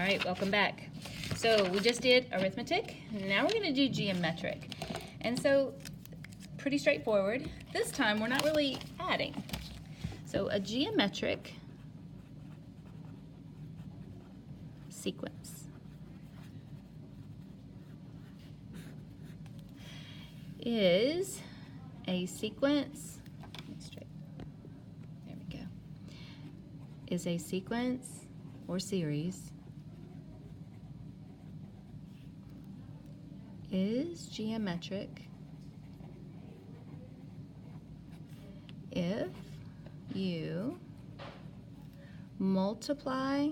right, welcome back. So we just did arithmetic. Now we're going to do geometric. And so pretty straightforward. This time we're not really adding. So a geometric sequence is a sequence, there we go, is a sequence or series, is geometric if you multiply,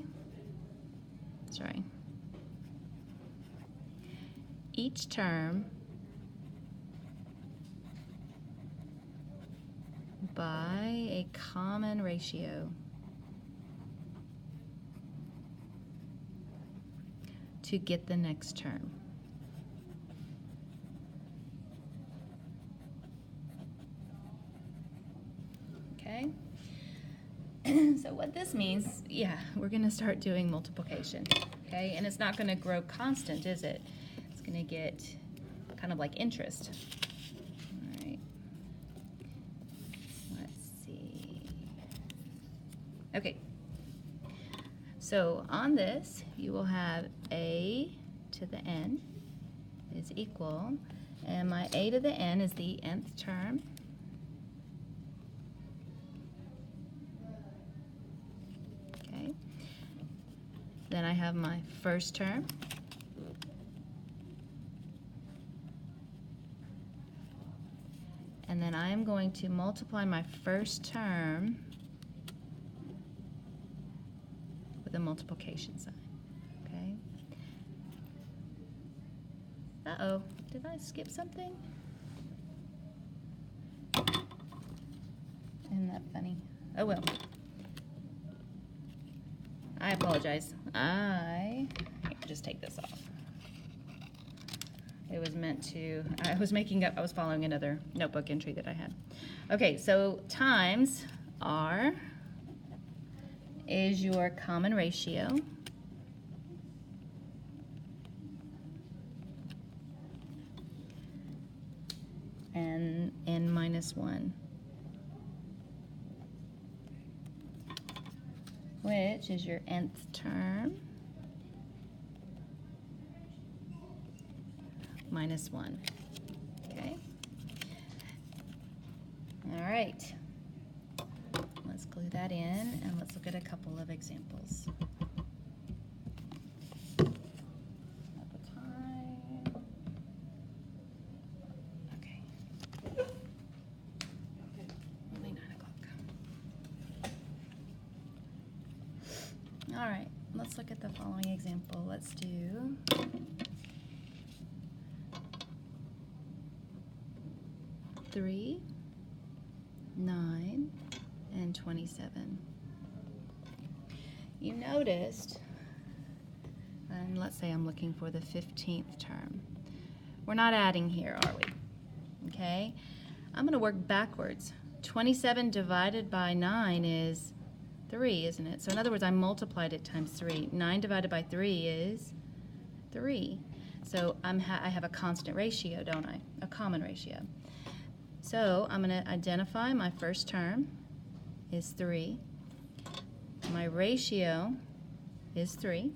each term by a common ratio to get the next term. Okay? So what this means, yeah, we're going to start doing multiplication. Okay? And it's not going to grow constant, is it? It's going to get kind of like interest. All right. Let's see. Okay. So on this, you will have a to the n is equal, and my a to the n is the nth term. Okay. Then I have my first term. And then I'm going to multiply my first term with a multiplication sign. Okay? Uh-oh, did I skip something? Isn't that funny? Oh well. I apologize. I just take this off. It was meant to, I was following another notebook entry that I had. Okay, so times R is your common ratio. And n minus 1, which is your nth term, minus 1. Okay? All right. Let's glue that in, and let's look at a couple of examples. At the time. Okay. Only 9 o'clock. All right. Let's look at the following example. Let's do 3, 9, and 27. You noticed, and let's say I'm looking for the 15th term. We're not adding here, are we? Okay? I'm going to work backwards. 27 divided by 9 is 3, isn't it? So in other words, I multiplied it times 3. 9 divided by 3 is 3. So I have a constant ratio, don't I? A common ratio. So I'm going to identify my first term is 3. My ratio is 3.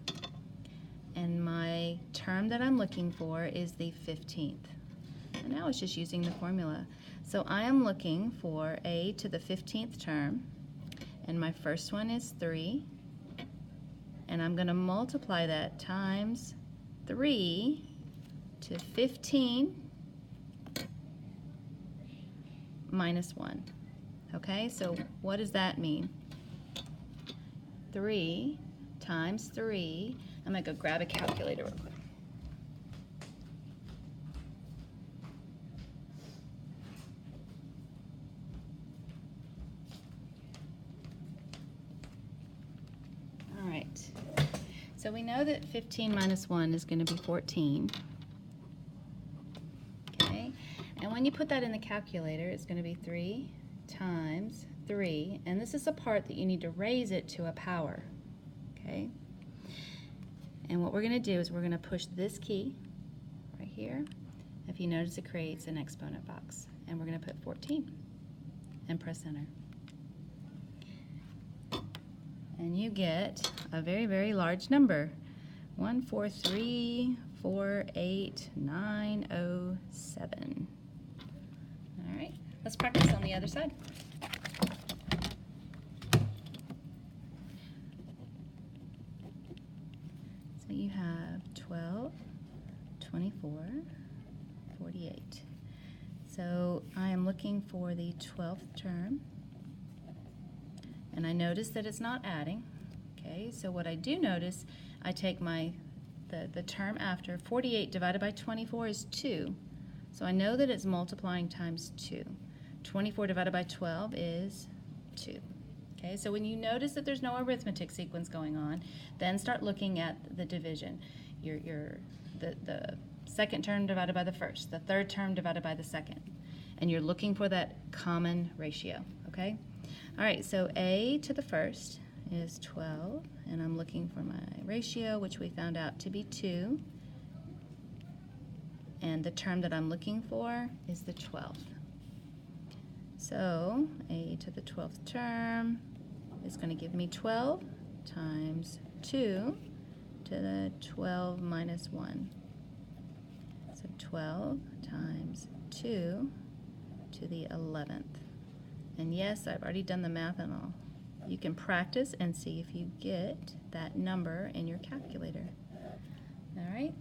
And my term that I'm looking for is the 15th. And now it's just using the formula. So I am looking for a to the 15th term. And my first one is 3. And I'm going to multiply that times 3 to 15 minus 1. Okay, so what does that mean? 3 times 3. I'm going to go grab a calculator real quick. All right. So we know that 15 minus 1 is going to be 14. Okay, and when you put that in the calculator, it's going to be 3 times 3, and this is a part that you need to raise it to a power. Okay, And what we're going to do is we're going to push this key right here. If you notice, it creates an exponent box. And we're going to put 14 and press enter. And you get a very, very large number. 143,48907. All right, let's practice on the other side. So you have 12, 24, 48. So I am looking for the 12th term, and I notice that it's not adding. Okay, so what I do notice, I take the term after. 48 divided by 24 is 2. So I know that it's multiplying times 2. 24 divided by 12 is 2. Okay, so when you notice that there's no arithmetic sequence going on, then start looking at the division. The second term divided by the first, the third term divided by the second. And you're looking for that common ratio, okay? All right, so a to the first is 12, and I'm looking for my ratio, which we found out to be 2. And the term that I'm looking for is the 12th. So a to the 12th term is going to give me 12 times 2 to the 12 minus 1. So 12 times 2 to the 11th. And yes, I've already done the math and all. You can practice and see if you get that number in your calculator. All right.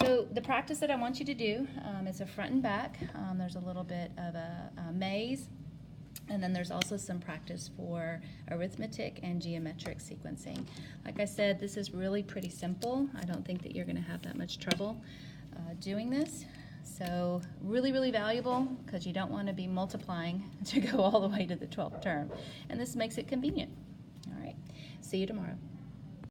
So the practice that I want you to do is a front and back. There's a little bit of a maze, and then there's also some practice for arithmetic and geometric sequencing. Like I said, this is really pretty simple. I don't think that you're going to have that much trouble doing this. So really, really valuable, because you don't want to be multiplying to go all the way to the 12th term. And this makes it convenient. All right. See you tomorrow.